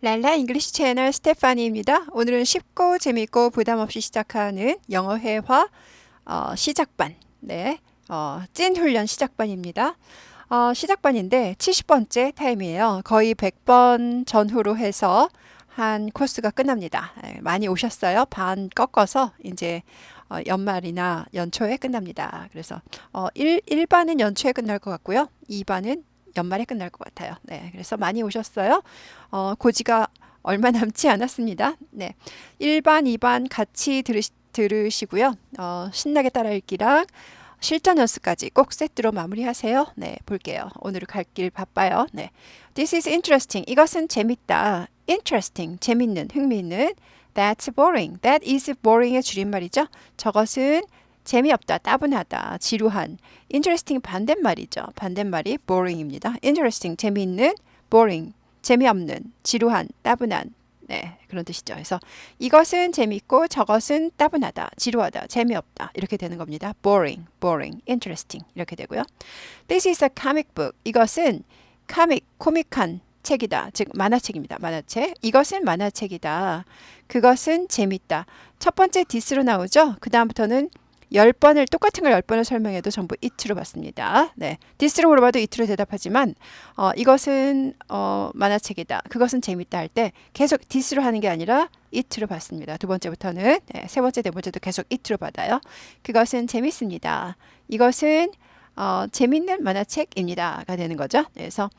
랄라 잉글리시 채널 스테파니입니다. 오늘은 쉽고 재미있고 부담 없이 시작하는 영어 회화 시작반, 찐 훈련 시작반입니다. 시작반인데 70번째 타임이에요. 거의 100번 전후로 해서 한 코스가 끝납니다. 많이 오셨어요. 반 꺾어서 이제 연말이나 연초에 끝납니다. 그래서 1반은 연초에 끝날 것 같고요. 2반은 연말에 끝날 것 같아요. 네, 그래서 많이 오셨어요. 고지가 얼마 남지 않았습니다. 네, 1반, 2반 같이 들으시고요. 신나게 따라 읽기랑 실전 연습까지 꼭 세트로 마무리하세요. 네, 볼게요. 오늘 갈 길 바빠요. 네, This is interesting. 이것은 재밌다. Interesting, 재밌는, 흥미있는. That's boring. That is boring의 줄임말이죠. 저것은 재미없다, 따분하다, 지루한. Interesting 반대말이죠. 반대말이 boring입니다. Interesting, 재미있는, boring, 재미없는, 지루한, 따분한. 네, 그런 뜻이죠. 그래서 이것은 재밌고 저것은 따분하다, 지루하다, 재미없다 이렇게 되는 겁니다. boring, boring, interesting 이렇게 되고요. This is a comic book. 이것은 코믹한 책이다. 즉 만화책입니다. 만화책. 이것은 만화책이다. 그것은 재밌다. 첫 번째 this로 나오죠. 그 다음부터는 10번을 똑같은 걸 10번을 설명해도 전부 it로 받습니다. 네. this로 물어봐도 it로 대답하지만 이것은 만화책이다. 그것은 재밌다 할 때 계속 this로 하는 게 아니라 it로 받습니다. 두 번째부터는 세 번째, 네 번째도 계속 it로 받아요. 그것은 재밌습니다. 이것은 재밌는 만화책입니다가 되는 거죠. 그래서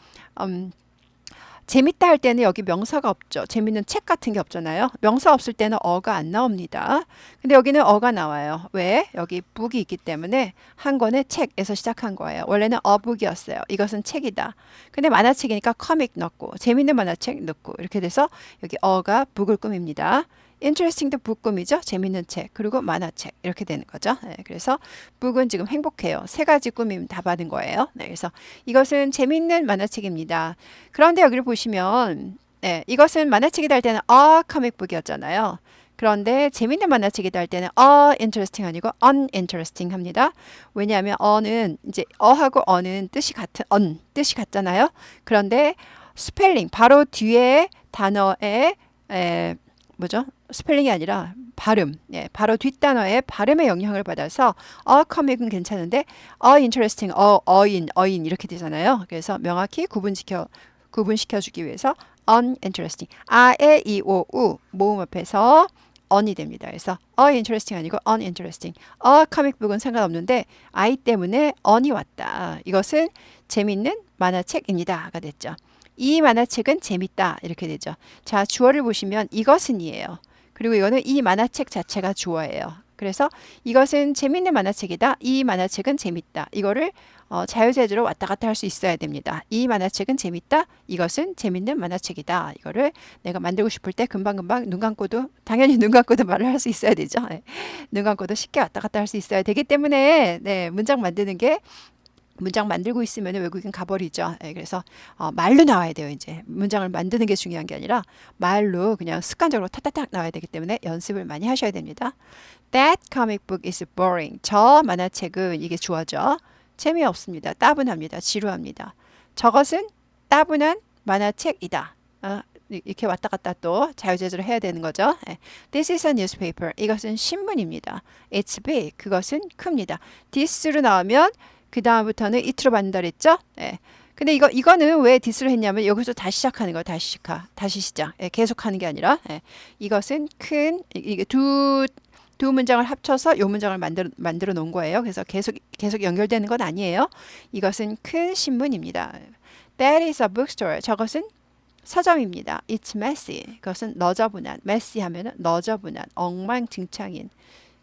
재밌다 할 때는 여기 명사가 없죠. 재밌는 책 같은 게 없잖아요. 명사 없을 때는 어가 안 나옵니다. 근데 여기는 어가 나와요. 왜? 여기 book이 있기 때문에 한 권의 책에서 시작한 거예요. 원래는 a book이었어요. 이것은 책이다. 근데 만화책이니까 comic 넣고 재밌는 만화책 넣고 이렇게 돼서 여기 어가 book을 꾸밉니다. interesting도 book 꾸미죠. 재밌는 책 그리고 만화책 이렇게 되는 거죠. 네, 그래서 book은 지금 행복해요. 세 가지 꾸밈 다 받은 거예요. 네, 그래서 이것은 재밌는 만화책입니다. 그런데 여기를 보시면 이것은 만화책이다 할 때는 a comic book이었잖아요. 그런데 재밌는 만화책이다 할 때는 interesting 아니고 uninteresting 합니다. 왜냐하면 어는 이제 어하고 어는 뜻이 같잖아요. 그런데 스펠링 바로 뒤에 단어의 뭐죠? 스펠링이 아니라 발음, 바로 뒷단어의 발음의 영향을 받아서 comic은 괜찮은데 interesting, 어인 이렇게 되잖아요. 그래서 명확히 구분시켜주기 위해서 uninteresting, 에, 이, 오, 우 모음 앞에서 on이 됩니다. 그래서 interesting 아니고 uninteresting. comic book은 상관없는데 I 때문에 on이 왔다. 이것은 재밌는 만화책입니다가 됐죠. 이 만화책은 재밌다 이렇게 되죠. 자, 주어를 보시면 이것은이에요. 그리고 이거는 이 만화책 자체가 주어예요. 그래서 이것은 재밌는 만화책이다. 이 만화책은 재밌다. 이거를 자유재주로 왔다 갔다 할 수 있어야 됩니다. 이 만화책은 재밌다. 이것은 재밌는 만화책이다. 이거를 내가 만들고 싶을 때 금방금방 눈 감고도 당연히 눈 감고도 말을 할 수 있어야 되죠. 눈 감고도 쉽게 왔다 갔다 할 수 있어야 되기 때문에 문장 만드는 게 문장 만들고 있으면 외국인 가버리죠. 그래서 말로 나와야 돼요. 이제 문장을 만드는 게 중요한 게 아니라 말로 그냥 습관적으로 타타탁 나와야 되기 때문에 연습을 많이 하셔야 됩니다. That comic book is boring. 저 만화책은 이게 주어죠. 재미없습니다. 따분합니다. 지루합니다. 저것은 따분한 만화책이다. 이렇게 왔다 갔다 또 자유재주로 해야 되는 거죠. This is a newspaper. 이것은 신문입니다. It's big. 그것은 큽니다. this로 나오면 그 다음부터는 it로 받는다 그랬죠? 근데 이거는 왜 this로 했냐면 여기서 다시 시작하는 거예요. 다시 시작. 계속 하는 게 아니라 이것은 큰 이게 두 문장을 합쳐서 요 문장을 만들어 놓은 거예요. 그래서 계속 연결되는 건 아니에요. 이것은 큰 신문입니다. That is a bookstore. 저것은 서점입니다. It's messy. 그것은 너저분한. messy 하면은 너저분한, 엉망진창인.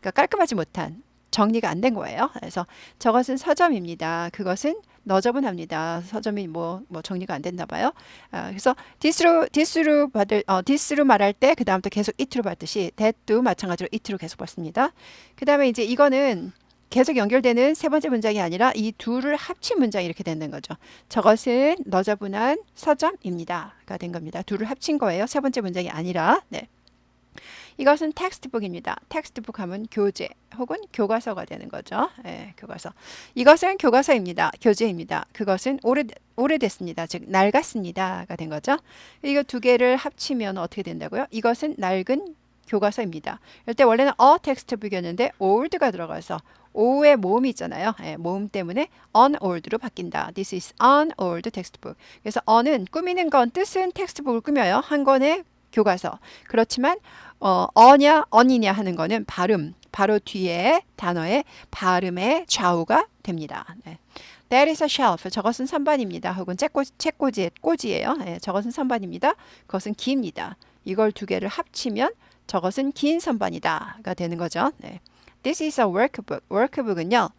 그러니까 깔끔하지 못한. 정리가 안 된 거예요. 그래서 저것은 서점입니다. 그것은 너저분합니다. 서점이 뭐 정리가 안 됐나 봐요. 그래서 this로 말할 때 그 다음부터 계속 it로 받듯이 that도 마찬가지로 it로 계속 받습니다. 그 다음에 이제 이거는 계속 연결되는 세 번째 문장이 아니라 이 둘을 합친 문장이 이렇게 되는 거죠. 저것은 너저분한 서점입니다가 된 겁니다. 둘을 합친 거예요. 세 번째 문장이 아니라. 이것은 텍스트북입니다. 텍스트북 하면 교재 혹은 교과서가 되는 거죠. 예, 교과서. 이것은 교과서입니다. 교재입니다. 그것은 오래됐습니다. 즉 낡았습니다가 된 거죠. 이거 두 개를 합치면 어떻게 된다고요? 이것은 낡은 교과서입니다. 이럴 때 원래는 텍스트북이었는데 old가 들어가서 o의 모음이 있잖아요. 예, 모음 때문에 on old로 바뀐다. This is an old textbook. 그래서 on은 꾸미는 건 뜻은 텍스트북을 꾸며요. 한 권의 교과서. 그렇지만 어냐 언이냐 하는 거는 발음 바로 뒤에 단어의 발음의 좌우가 됩니다. 네. That is a shelf. 저것은 선반입니다. 혹은 책꽂이의 꼬지예요. 네, 저것은 선반입니다. 그것은 기입니다. 이걸 두 개를 합치면 저것은 긴 선반이다가 되는 거죠. 네. This is a workbook. workbook은요.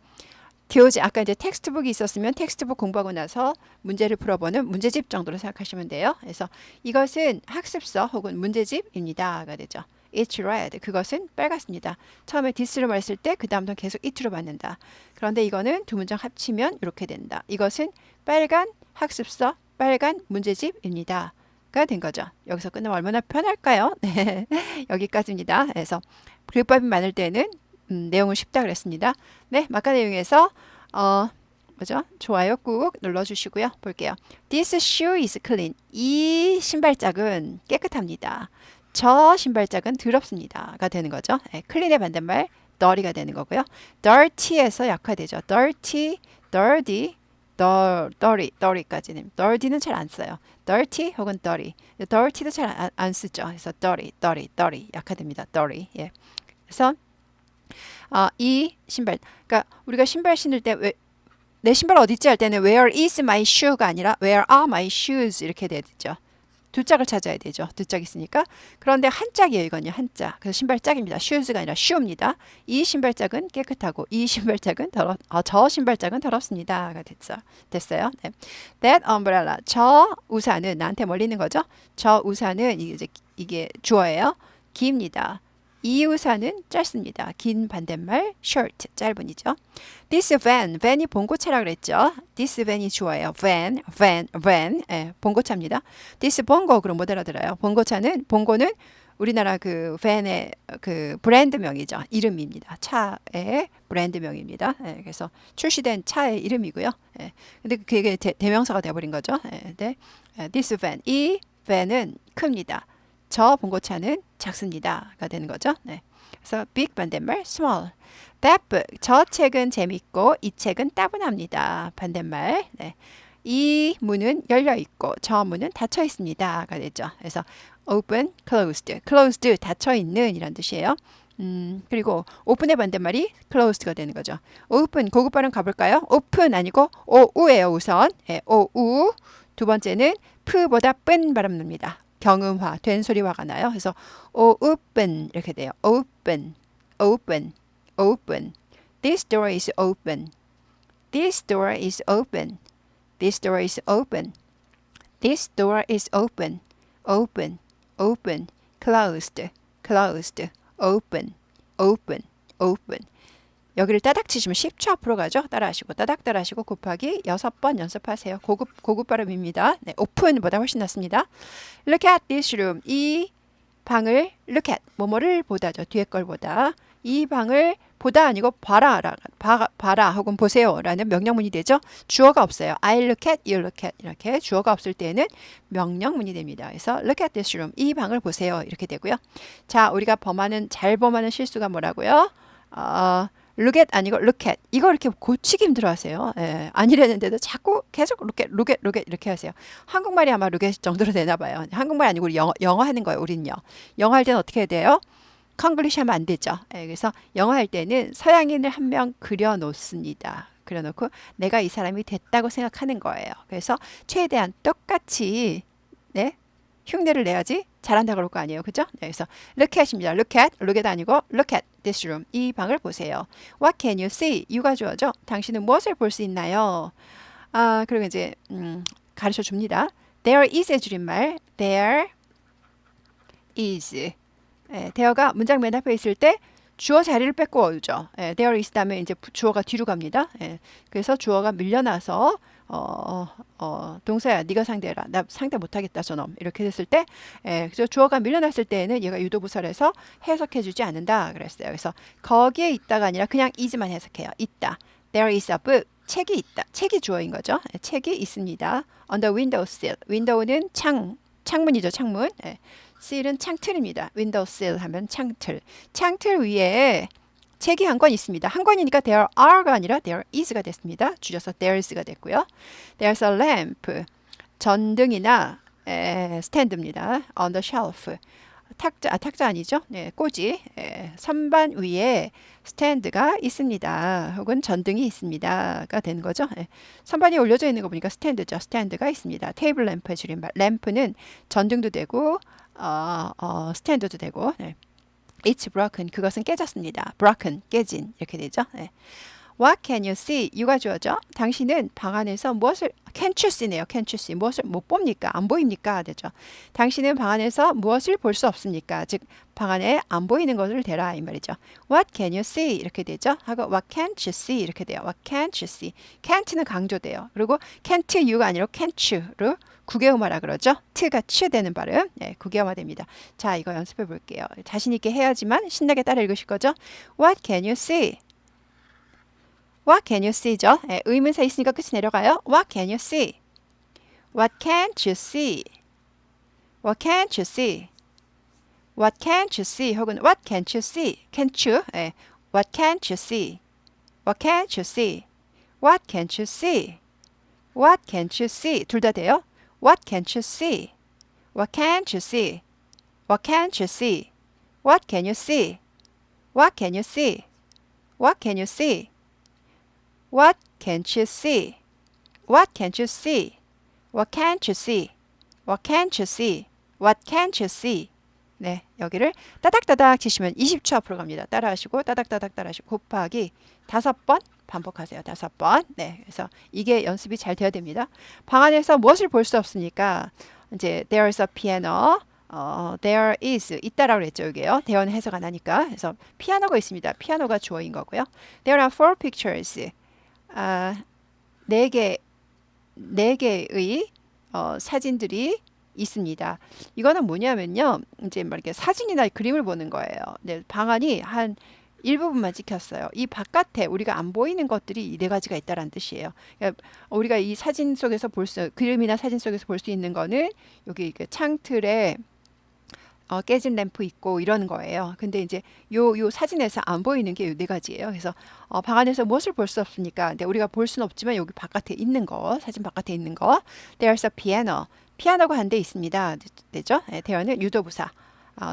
교재 아까 이제 텍스트북이 있었으면 텍스트북 공부하고 나서 문제를 풀어보는 문제집 정도로 생각하시면 돼요. 그래서 이것은 학습서 혹은 문제집입니다가 되죠. It's red. 그것은 빨갛습니다. 처음에 this로 말했을 때 그 다음부터 계속 it로 받는다. 그런데 이거는 두 문장 합치면 이렇게 된다. 이것은 빨간 학습서, 빨간 문제집입니다. 가 된 거죠. 여기서 끝나면 얼마나 편할까요? 네, 여기까지입니다. 그래서 그립법이 많을 때는 내용은 쉽다 그랬습니다. 네, 막간 내용에서 뭐죠? 좋아요 꾹 눌러주시고요. 볼게요. This shoe is clean. 이 신발짝은 깨끗합니다. 저 신발짝은 더럽습니다.가 되는 거죠. 네, clean의 반대말 dirty가 되는 거고요. dirty에서 약화되죠. dirty, dirty, dirty까지는 dirty는 잘 안 써요. dirty 혹은 dirty, dirty도 잘 안 쓰죠. 그래서 dirty 약화됩니다. dirty. 예. 그래서 이 신발, 그러니까 우리가 신발 신을 때 내 신발 어디 있지 할 때는 where is my shoe가 아니라 where are my shoes 이렇게 돼야 되죠. 두 짝을 찾아야 되죠. 두 짝 있으니까. 그런데 한 짝이에요. 이건요. 한 짝. 그래서 신발짝입니다. shoes가 아니라 shoe입니다. 이 신발짝은 깨끗하고 이 신발짝은 저 신발짝은 더럽습니다가 됐어요. 네. That umbrella. 저 우산은 나한테 멀리 있는 거죠. 저 우산은 이게 주어예요. 깁니다. 이 우산은 짧습니다. 긴 반대말 short, 짧은이죠. This van이 봉고차라 그랬죠. This van이 주어예요. van, 예, 봉고차입니다. This bongo 그럼 못 알아들어요. 봉고는 우리나라 그 van의 그 브랜드명이죠. 이름입니다. 차의 브랜드명입니다. 예, 그래서 출시된 차의 이름이고요. 예, 근데 그게 대명사가 되어버린 거죠. 예, 네. This van, 이 van은 큽니다. 저 봉고차는 작습니다가 되는 거죠. 네. 그래서 big 반대말 small. That book. 저 책은 재밌고 이 책은 따분합니다. 반대말. 네. 이 문은 열려 있고 저 문은 닫혀 있습니다가 되죠. 그래서 open, closed 닫혀 있는 이란 뜻이에요. 그리고 open의 반대말이 closed가 되는 거죠. open 고급 발음 가볼까요? open 아니고 오우예요 우선. 네, 오우. 두 번째는 프보다 쁜 발음 납니다. 경음화, 된 소리화가 나요. 그래서 open 이렇게 돼요. open. This door is open. This door is open. This door is open. This door is open. Open. Closed. Open. 여기를 따닥 치시면 10초 앞으로 가죠. 따라하시고 따닥 곱하기 6번 연습하세요. 고급 발음입니다. 네, 오픈보다 훨씬 낫습니다. Look at this room. 이 방을 look at 뭐뭐를 보다죠. 뒤에 걸 보다. 이 방을 보다 아니고 봐라 혹은 보세요라는 명령문이 되죠. 주어가 없어요. I look at, you look at 이렇게 주어가 없을 때는 명령문이 됩니다. 그래서 look at this room. 이 방을 보세요. 이렇게 되고요. 자, 우리가 잘 범하는 실수가 뭐라고요? look at 아니고 look at 이거 이렇게 고치기 힘들어하세요. 예, 아니랬는데도 자꾸 계속 look at 이렇게 하세요. 한국말이 아마 look at 정도로 되나 봐요. 한국말 아니고 우리 영어 하는 거예요. 우린요. 영어 할 때는 어떻게 해야 돼요? 콩글리시 하면 안 되죠. 예, 그래서 영어 할 때는 서양인을 한 명 그려놓습니다. 그려놓고 내가 이 사람이 됐다고 생각하는 거예요. 그래서 최대한 똑같이 네, 흉내를 내야지 잘한다 그럴 거 아니에요. 그죠? 네, 그래서 look at입니다. look at 아니고 look at this room. 이 방을 보세요. What can you see? you가 주어죠. 당신은 무엇을 볼 수 있나요? 그리고 이제 가르쳐 줍니다. There is 의 줄임말 there is. 예, there가 문장 맨 앞에 있을 때 주어 자리를 뺏고 오죠. 예, there is 다음에 이제 주어가 뒤로 갑니다. 예, 그래서 주어가 밀려나서 동사야 네가 상대해라. 나 상대 못하겠다 저놈. 이렇게 됐을 때 그래서 주어가 밀려났을 때에는 얘가 유도부사라서 해석해주지 않는다 그랬어요. 그래서 거기에 있다가 아니라 그냥 is만 해석해요. 있다. There is a book. 책이 있다. 책이 주어인 거죠. 책이 있습니다. On the windowsill. window는 창문이죠. 창문. sill은 창틀입니다. windowsill 하면 창틀. 창틀 위에 책이 한 권 있습니다. 한 권이니까 there are가 아니라 there is가 됐습니다. 줄여서 there's가 됐고요. There's a lamp. 전등이나 스탠드입니다. On the shelf. 탁자 아니죠? 네, 꼬지. 선반 위에 스탠드가 있습니다. 혹은 전등이 있습니다가 되는 거죠. 선반이 올려져 있는 거 보니까 스탠드죠. 스탠드가 있습니다. 테이블 램프의 줄임말. 램프는 전등도 되고 스탠드도 되고. It's broken. 그것은 깨졌습니다. broken. 깨진. 이렇게 되죠. What can you see? you가 주어죠. 당신은 방 안에서 무엇을 can't you see네요. can't you see. 무엇을 못 봅니까? 안 보입니까? 되죠. 당신은 방 안에서 무엇을 볼 수 없습니까? 즉 방 안에 안 보이는 것을 대라 이 말이죠. What can you see? 이렇게 되죠. 하고 What can't you see? 이렇게 돼요. What can't you see? can't는 강조돼요. 그리고 can't you가 아니라 can't you로 국외음화라 그러죠. t가 추 되는 발음. 국외음화 됩니다. 자, 이거 연습해 볼게요. 자신 있게 해야지만 신나게 따라 읽으실 거죠. What can you see? What can you see죠? 의문사 있으니까 끝이 내려가요. What can you see? What can't you see? What can't you see? What can't you see? 혹은 What can't you see? Can't you? What can't you see? What can't you see? What can't you see? What can't you see? 둘 다 돼요. What can't you see? What can't you see? What can't you see? What can you see? What can you see? What can you see? What can't you see? What can't you see? What can't you see? What can't you see? What can't you see? 네, 여기를 따닥따닥 치시면 20초 앞으로 갑니다. 따라하시고 따닥따닥 따라하시고 곱하기 5번 반복하세요. 5번. 네, 그래서 이게 연습이 잘 돼야 됩니다. 방 안에서 무엇을 볼 수 없으니까 이제 there's a piano. there is 있다라고 그랬죠. 여기에요. there는 해석 안 하니까. 그래서 피아노가 있습니다. 피아노가 주어인 거고요. There are 4 pictures. 네 개의 사진들이 있습니다. 이거는 뭐냐면요. 이제 막 이렇게 사진이나 그림을 보는 거예요. 네, 방안이 한 일부분만 찍혔어요. 이 바깥에 우리가 안 보이는 것들이 이 네 가지가 있다라는 뜻이에요. 그러니까 우리가 이 사진 속에서 그림이나 사진 속에서 볼 수 있는 거는 여기 창틀에 깨진 램프 있고 이런 거예요. 근데 이제 요 사진에서 안 보이는 게 요 네 가지예요. 그래서 방 안에서 무엇을 볼 수 없습니까? 근데 우리가 볼 수는 없지만 여기 바깥에 있는 거, 사진 바깥에 있는 거. There's a piano. 피아노가 한 대 있습니다. 되죠? 대어는 유도부사.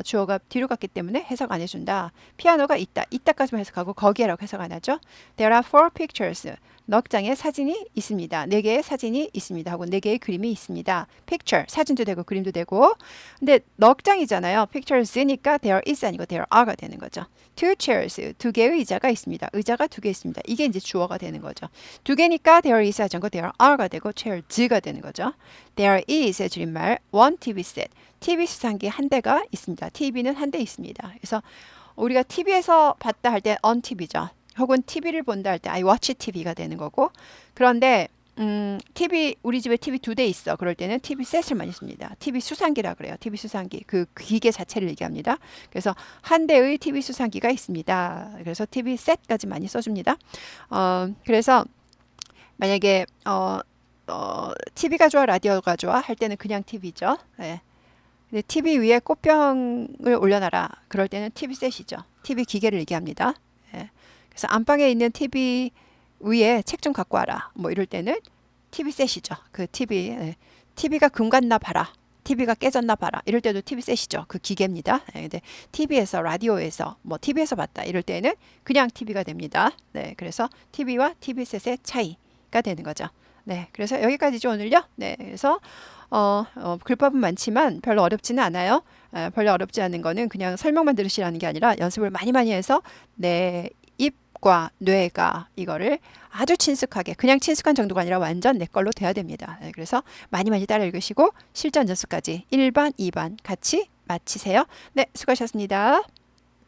주어가 뒤로 갔기 때문에 해석 안 해준다. 피아노가 있다. 있다까지만 해석하고 거기에라고 해석 안 하죠. There are 4 pictures. 넉 장의 사진이 있습니다. 4개의 사진이 있습니다. 하고 4개의 그림이 있습니다. picture, 사진도 되고 그림도 되고. 근데 넉 장이잖아요. pictures니까 there is 아니고 there are가 되는 거죠. 2 chairs, 2개의 의자가 있습니다. 의자가 2개 있습니다. 이게 이제 주어가 되는 거죠. 2개니까 there is 하지 않고 there are가 되고 chairs가 되는 거죠. There is 줄임말 1 TV set. TV 수상기 한 대가 있습니다. TV는 한 대 있습니다. 그래서 우리가 TV에서 봤다 할 때 on TV죠. 혹은 TV를 본다 할 때 I watch TV가 되는 거고. 그런데 TV 우리 집에 TV 2대 있어. 그럴 때는 TV 셋을 많이 씁니다. TV 수상기라 그래요. TV 수상기 그 기계 자체를 얘기합니다. 그래서 한 대의 TV 수상기가 있습니다. 그래서 TV 셋까지 많이 써줍니다. 그래서 만약에 TV가 좋아 라디오가 좋아 할 때는 그냥 TV죠. 네. 근데 TV 위에 꽃병을 올려놔라. 그럴 때는 TV 셋이죠. TV 기계를 얘기합니다. 예. 그래서 안방에 있는 TV 위에 책 좀 갖고 와라. 뭐 이럴 때는 TV 셋이죠. 그 TV. 예. TV가 금 갔나 봐라. TV가 깨졌나 봐라. 이럴 때도 TV 셋이죠. 그 기계입니다. 예. 근데 TV에서 라디오에서 뭐 TV에서 봤다. 이럴 때는 그냥 TV가 됩니다. 네. 그래서 TV와 TV 셋의 차이가 되는 거죠. 네. 그래서 여기까지죠 오늘요. 네. 그래서 글법은 많지만 별로 어렵지는 않아요. 별로 어렵지 않은 거는 그냥 설명만 들으시라는 게 아니라 연습을 많이 해서 내 입과 뇌가 이거를 아주 친숙하게 그냥 친숙한 정도가 아니라 완전 내 걸로 돼야 됩니다. 그래서 많이 따라 읽으시고 실전 연습까지 1반, 2반 같이 마치세요. 네, 수고하셨습니다.